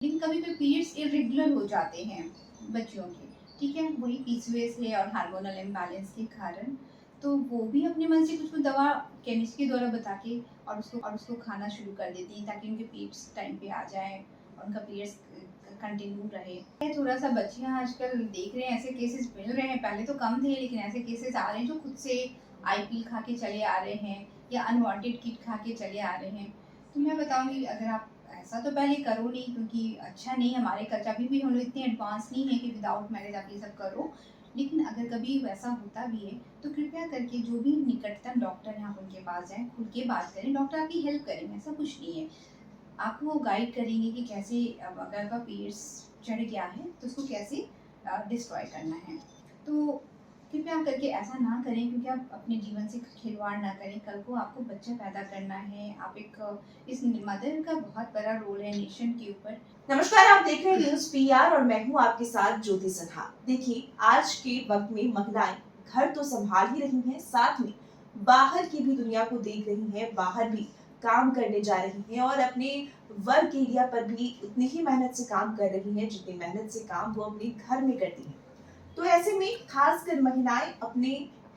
लेकिन कभी कभी पीरियड्स इरेगुलर हो जाते हैं बच्चियों के, ठीक है, वही पीसीओएस है और हार्मोनल इम्बैलेंस के कारण। तो वो भी अपने मन से कुछ कुछ दवा केमिस्ट के द्वारा बता के और उसको खाना शुरू कर देती हैं ताकि उनके पीरियड्स टाइम पे आ जाए और उनका पीरियड्स कंटिन्यू रहे। थोड़ा सा बच्चियां आजकल देख रहे हैं, ऐसे केसेस मिल रहे हैं, पहले तो कम थे लेकिन ऐसे केसेस आ रहे हैं जो खुद से आई पिल खा के चले आ रहे हैं या अनवांटेड किट खा के चले आ रहे हैं। तो मैं बताऊंगी, अगर आप ऐसा तो पहले करो नहीं, क्योंकि अच्छा नहीं, हमारे कल्चर अभी भी हम लोग इतने एडवांस नहीं है कि विदाउट मैरिज आप ये सब करो। लेकिन अगर कभी वैसा होता भी है तो कृपया करके जो भी निकटतम डॉक्टर हैं आप उनके पास जाएं, खुल के बात करें, डॉक्टर आपकी हेल्प करेंगे, ऐसा कुछ नहीं है। आपको वो गाइड करेंगे कि कैसे, अब अगर आपका पीरियड्स चढ़ गया है तो उसको कैसे डिस्ट्रॉय करना है। तो कृपया करके ऐसा ना करें, क्योंकि आप अपने जीवन से खिलवाड़ ना करें। कल को आपको बच्चा पैदा करना है, आप एक इस मदर का बहुत बड़ा रोल है नेशन के ऊपर। नमस्कार, आप देख रहे हैं न्यूज पीआर और मैं हूं आपके साथ ज्योति सिन्हा। देखिए, आज के वक्त में महिलाएं घर तो संभाल ही रही हैं, साथ में बाहर की भी दुनिया को देख रही हैं, बाहर भी काम करने जा रही हैं और अपने वर्क एरिया पर भी उतनी ही मेहनत से काम कर रही हैं जितनी मेहनत से काम वो अपने घर में करती हैं। तो ऐसे में खासकर महिलाएं अपने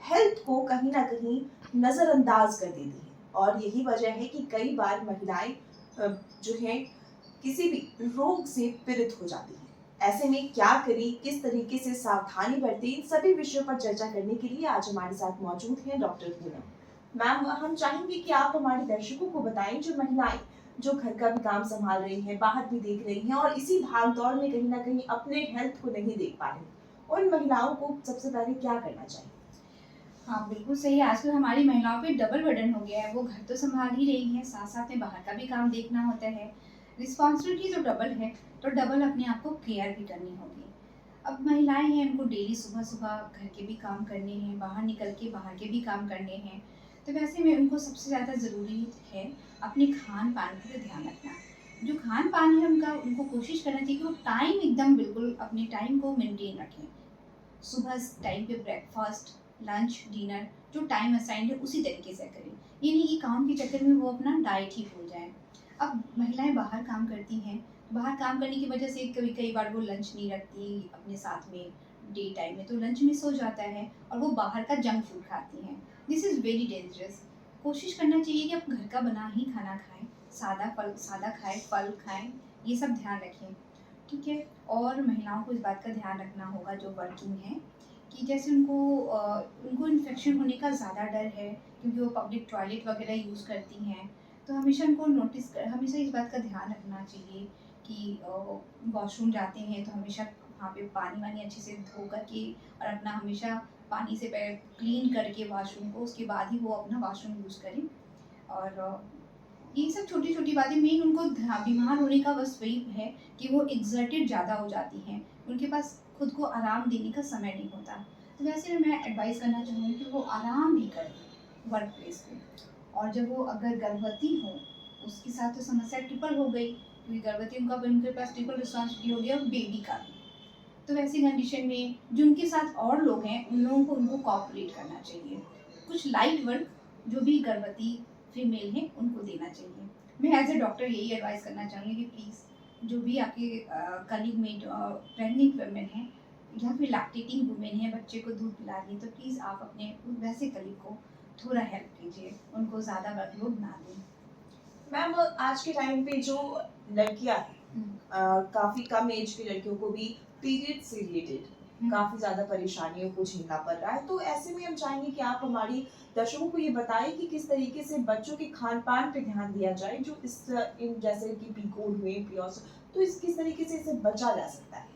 हेल्थ को कहीं ना कहीं नजरअंदाज कर देती हैं और यही वजह है कि कई बार महिलाएं जो है किसी भी रोग से पीड़ित हो जाती है। ऐसे में क्या करें, किस तरीके से सावधानी बरतें, इन सभी विषयों पर चर्चा करने के लिए आज हमारे साथ मौजूद हैं डॉक्टर पूनम मैम। हम चाहेंगे कि आप हमारे दर्शकों को बताएं, जो महिलाएं जो घर का भी काम संभाल रही हैं, बाहर भी देख रही हैं और इसी भाग दौड़ में कहीं ना कहीं अपने हेल्थ को नहीं देख पा रही, उन महिलाओं को सबसे पहले क्या करना चाहिए? हाँ बिल्कुल सही है, आजकल हमारी महिलाओं पे डबल बर्डन हो गया है, वो घर तो संभाल ही रही हैं, साथ साथ में बाहर का भी काम देखना होता है। रिस्पॉन्सिबिलिटी तो डबल है, तो डबल अपने आप को केयर भी करनी होगी। अब महिलाएं हैं, उनको डेली सुबह सुबह घर के भी काम करने हैं, बाहर निकल के बाहर के भी काम करने हैं। तो वैसे में उनको सबसे ज़्यादा ज़रूरी है अपने खान पान पर ध्यान रखना। जो खान पान है उनका, उनको कोशिश करना चाहिए कि वो टाइम एकदम बिल्कुल अपने टाइम को मेंटेन रखें। सुबह टाइम पे ब्रेकफास्ट, लंच, डिनर जो टाइम असाइंड है उसी तरीके से करें। ये नहीं कि काम के चक्कर में वो अपना डाइट ही भूल जाएं। अब महिलाएं बाहर काम करती हैं, बाहर काम करने की वजह से कभी कई बार वो लंच नहीं रखती अपने साथ में डे टाइम में, तो लंच मिस हो जाता है और वो बाहर का जंक फूड खाती हैं। This is very dangerous. कोशिश करना चाहिए कि आप घर का बना ही खाना खाएं, सादा खाएं, फल खाएं, ये सब ध्यान रखें, ठीक है। और महिलाओं को इस बात का ध्यान रखना होगा जो वर्किंग है, कि जैसे उनको इन्फेक्शन होने का ज़्यादा डर है क्योंकि वो पब्लिक टॉयलेट वगैरह यूज़ करती हैं। तो हमेशा उनको हमेशा इस बात का ध्यान रखना चाहिए कि वॉशरूम जाते हैं तो हमेशा वहाँ पे पानी वानी अच्छे से धो करके और अपना हमेशा पानी से पैर क्लीन करके वॉशरूम को, उसके बाद ही वो अपना वॉशरूम यूज़ करें। और ये सब छोटी छोटी बातें, मेन उनको बीमार होने का बस वही है कि वो एग्जर्टेड ज़्यादा हो जाती हैं, उनके पास खुद को आराम देने का समय नहीं होता। तो वैसे में मैं एडवाइस करना चाहूँगी कि वो आराम भी करें वर्क प्लेस पे। और जब वो अगर गर्भवती हो, उसके साथ तो समस्या ट्रिपल हो गई, क्योंकि गर्भवती उनका उनके पास ट्रिपल रिस्पॉन्सिबिलिटी हो गया और बेबी का भी। तो वैसी कंडीशन में जो उनके साथ और लोग हैं उन लोगों को उनको कॉपरेट करना चाहिए। कुछ लाइट वर्क जो भी गर्भवती फीमेल हैं उनको देना चाहिए। मैं एज ए डॉक्टर यही एडवाइस करना चाहूँगी कि प्लीज़ जो भी आपके कलीग में प्रेग्नेंट वुमेन हैं या फिर लैक्टेटिंग वुमेन है, बच्चे को दूध पिला रही है, तो प्लीज़ आप अपने वैसे कलीग को थोड़ा हेल्प कीजिए, उनको ज़्यादा वर्कलोड ना दें। मैम, आज के टाइम पे जो लड़कियां हैं, काफी कम एज की लड़कियों को भी पीरियड से रिलेटेड काफी ज्यादा परेशानियों को झेलना पड़ रहा है। तो ऐसे में हम चाहेंगे कि आप हमारी दर्शकों को ये बताएं कि किस तरीके से बच्चों के खान पान पे ध्यान दिया जाए, जो इस इन जैसे कि पीकोड हुए, पियोस, तो इस किस तरीके से इसे बचा जा सकता है?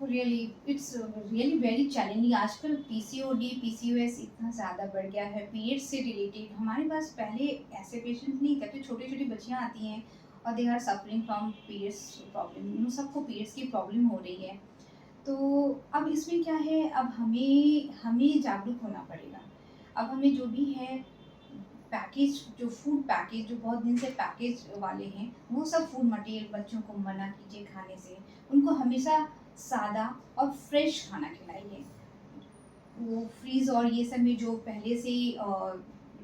Really it's really very challenging. आजकल पीसीओडी पीसीओएस इतना ज़्यादा बढ़ गया है पीरियड्स से रिलेटेड। हमारे पास पहले ऐसे पेशेंट नहीं थे, तो छोटी छोटी बच्चियाँ आती हैं और they are suffering from periods problem, उन सबको पीरियड्स की प्रॉब्लम हो रही है। तो अब इसमें क्या है, अब हमें हमें जागरूक होना पड़ेगा। अब हमें जो भी है पैकेज, जो फूड पैकेज जो बहुत दिन से पैकेज वाले हैं, वो सब फूड मटेरियल बच्चों को मना कीजिए खाने से। उनको हमेशा सादा और फ्रेश खाना खिलाइए। वो फ्रीज और ये सब में जो पहले से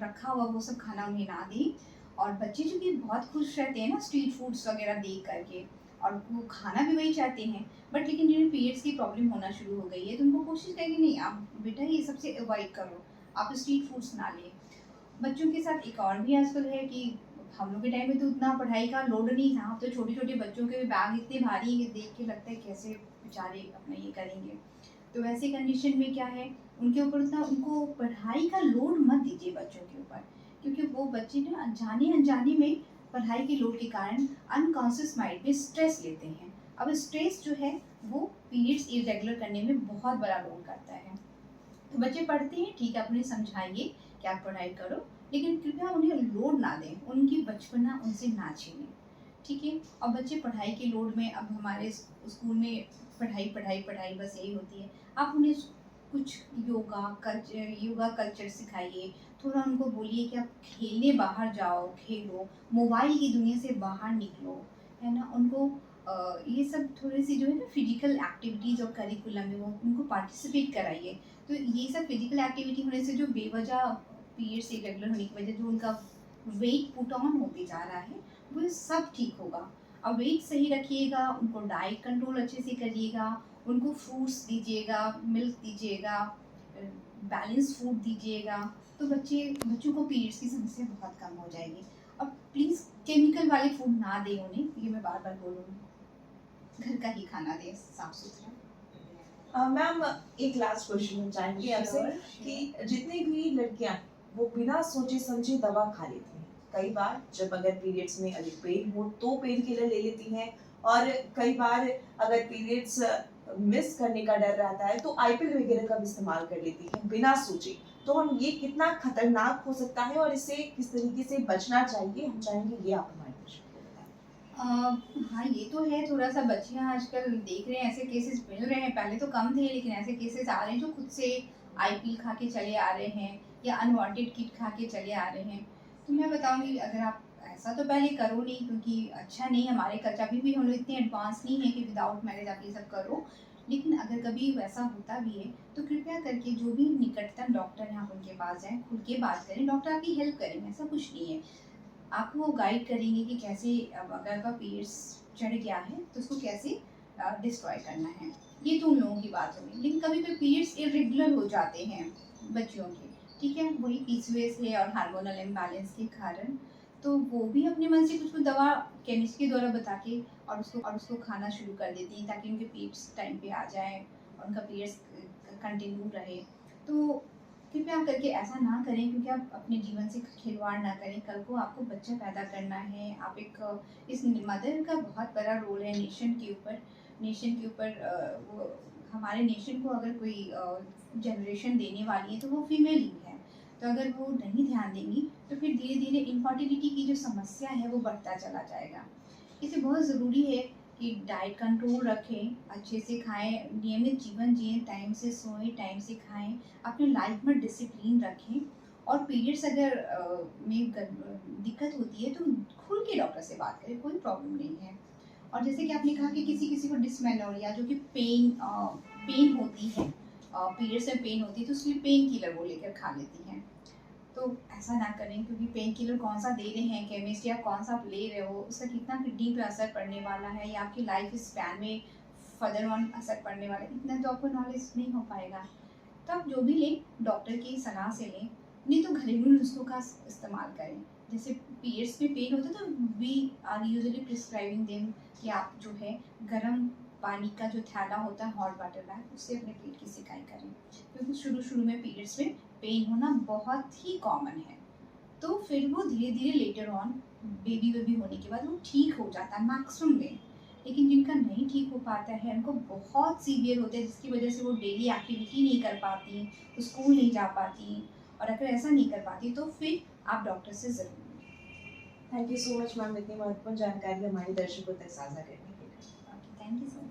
रखा हुआ वो सब खाना उन्हें ना दें। और बच्चे चूँकि बहुत खुश रहते हैं ना स्ट्रीट फूड्स वगैरह देख करके, और वो खाना भी वही चाहते हैं। बट लेकिन जिन्हें पीरियड्स की प्रॉब्लम होना शुरू हो गई है तो उनको कोशिश करें कि नहीं, आप बेटा ये सबसे अवॉइड करो, आप स्ट्रीट फूड्स ना लें। बच्चों के साथ एक और भी आजकल है कि हम लोग के टाइम में तो उतना पढ़ाई का लोड नहीं था, अब तो छोटे छोटे बच्चों के भी बैग इतने भारी हैं कि देख के लगता है कैसे बेचारे अपना ये करेंगे। तो वैसे कंडीशन में क्या है, उनके ऊपर उतना उनको पढ़ाई का लोड मत दीजिए बच्चों के ऊपर, क्योंकि वो बच्चे ना अनजाने अनजाने में पढ़ाई के लोड के कारण अनकॉन्शियस माइंड में स्ट्रेस लेते हैं। अब स्ट्रेस जो है वो पीरियड्स इरेगुलर करने में बहुत बड़ा रोल करता है। तो बच्चे पढ़ते हैं, ठीक है, आप उन्हें समझाइए कि आप पढ़ाई करो, लेकिन कृपया उन्हें लोड ना दें, उनकी बचपना उनसे ना छीनें, ठीक है। और बच्चे पढ़ाई के लोड में, अब हमारे स्कूल में पढ़ाई पढ़ाई पढ़ाई बस यही होती है, आप उन्हें कुछ योगा कल्चर सिखाइए, थोड़ा उनको बोलिए कि आप खेलने बाहर जाओ, खेलो, मोबाइल की दुनिया से बाहर निकलो, है ना। उनको ये सब थोड़ी सी जो है ना फिजिकल एक्टिविटीज़ और करिकुलम में वो उनको पार्टिसिपेट कराइए। तो ये सब फिजिकल एक्टिविटी होने से जो बेवजह पीरियड्स इरेगुलर होने की वजह जो उनका वेट पुट ऑन होते जा रहा है वो सब ठीक होगा। अब वेट सही रखिएगा, उनको डाइट कंट्रोल अच्छे से करिएगा, उनको फ्रूट्स दीजिएगा, मिल्क दीजिएगा, बैलेंस फूड दीजिएगा, तो बच्चों को पीरियड्स की समस्या बहुत कम हो जाएगी। अब प्लीज़ केमिकल वाले फूड ना दें उन्हें, ये मैं बार बार बोलूँगी, घर का ही खाना दें साफ सुथरा। मैम एक लास्ट क्वेश्चन हम चाहेंगे आपसे कि जितनी भी लड़कियां वो बिना सोचे समझे दवा खा लेती हैं, कई बार जब अगर पीरियड्स में अधिक पेन हो तो पेन किलर ले लेती हैं, और कई बार अगर पीरियड्स मिस करने का डर रहता है तो आईपिल वगैरह का भी इस्तेमाल कर लेती हैं बिना सोचे। तो हम ये कितना खतरनाक हो सकता है और इससे किस तरीके से बचना चाहिए, हम चाहेंगे ये आप हमारे दर्शकों को बताएं। हाँ, ये तो है, थोड़ा सा बच्चे आजकल देख रहे हैं, ऐसे केसेस मिल रहे हैं, पहले तो कम थे लेकिन ऐसे केसेस आ रहे हैं जो खुद से आईपील खा के चले आ रहे हैं या अनवांटेड किट खा के चले आ रहे हैं। तो मैं बताऊंगी, अगर आप ऐसा तो पहले करो नहीं, क्योंकि अच्छा नहीं, हमारे कल्चर अभी भी हम लोग इतने एडवांस नहीं है कि विदाउट मैरिज आप ये सब करो। लेकिन अगर कभी वैसा होता भी है तो कृपया करके जो भी निकटतम डॉक्टर हैं आप उनके पास जाएं, खुल के बात करें, डॉक्टर आपकी हेल्प करेंगे, ऐसा कुछ नहीं है। आपको वो गाइड करेंगे कि कैसे, अब अगर का पीरियड्स चढ़ गया है तो उसको कैसे डिस्ट्रॉय करना है। ये तो उन लोगों की बात होगी, लेकिन कभी कभी पीरियड्स इरेगुलर हो जाते हैं बच्चियों के, ठीक है, वही पीसीओएस है और हार्मोनल इम्बैलेंस के कारण, तो वो भी अपने मन से कुछ दवा केमिस्ट के द्वारा बता के और उसको खाना शुरू कर देती हैं ताकि उनके पीरियड्स टाइम पे आ जाए और उनका पीरियड्स कंटिन्यू रहे। तो कृपया करके ऐसा ना करें, क्योंकि आप अपने जीवन से खिलवाड़ ना करें। कल को आपको बच्चा पैदा करना है, आप एक इस मदर का बहुत बड़ा रोल है नेशन के ऊपर वो हमारे नेशन को अगर कोई जनरेशन देने वाली है तो वो फीमेल ही है। तो अगर वो नहीं ध्यान देंगी तो फिर धीरे धीरे इनफर्टिलिटी की जो समस्या है वो बढ़ता चला जाएगा। इसलिए बहुत ज़रूरी है कि डाइट कंट्रोल रखें, अच्छे से खाएं, नियमित जीवन जिएं, टाइम से सोएं, टाइम से खाएं, अपने लाइफ में डिसिप्लिन रखें, और पीरियड्स अगर दिक्कत होती है तो खुल के डॉक्टर से बात करें, कोई प्रॉब्लम नहीं है। और जैसे कि आपने कहा कि किसी किसी को डिस्मेनोरिया जो कि पेन होती है, पीरियड्स में पेन होती है तो उसके लिए पेन किलर वो लेकर खा लेती हैं। तो ऐसा ना करें, क्योंकि पेन किलर कौन सा दे रहे हैं केमिस्ट या कौन सा आप ले रहे हो, उसका कितना किडनी पे असर पड़ने वाला है या आपकी लाइफ स्पैन में फर्दर ऑन असर पड़ने वाला है, इतना तो आपको नॉलेज नहीं हो पाएगा। तो आप जो भी लें डॉक्टर की सलाह से लें, नहीं तो घरेलू नुस्खों का इस्तेमाल करें। जैसे पीरियड्स में पेन होता है तो we are usually prescribing them कि आप जो है गर्म पानी का जो थैला होता है, हॉट वाटर बैग, उससे अपने पेट की सिकाई करें, क्योंकि शुरू में पीरियड्स में पेन होना बहुत ही कॉमन है। तो फिर वो धीरे धीरे लेटर ऑन बेबी होने के बाद वो ठीक हो जाता है मैक्सिमम में। लेकिन जिनका नहीं ठीक हो पाता है, उनको बहुत सीवियर होते हैं, जिसकी वजह से वो डेली एक्टिविटी नहीं कर पाती, तो स्कूल नहीं जा पाती, और अगर ऐसा नहीं कर पाती तो फिर आप डॉक्टर से ज़रूर मिलें। Thank you so much ma'am, इतनी महत्वपूर्ण जानकारी हमारे दर्शकों तक साझा करने के लिए। Thank you so much.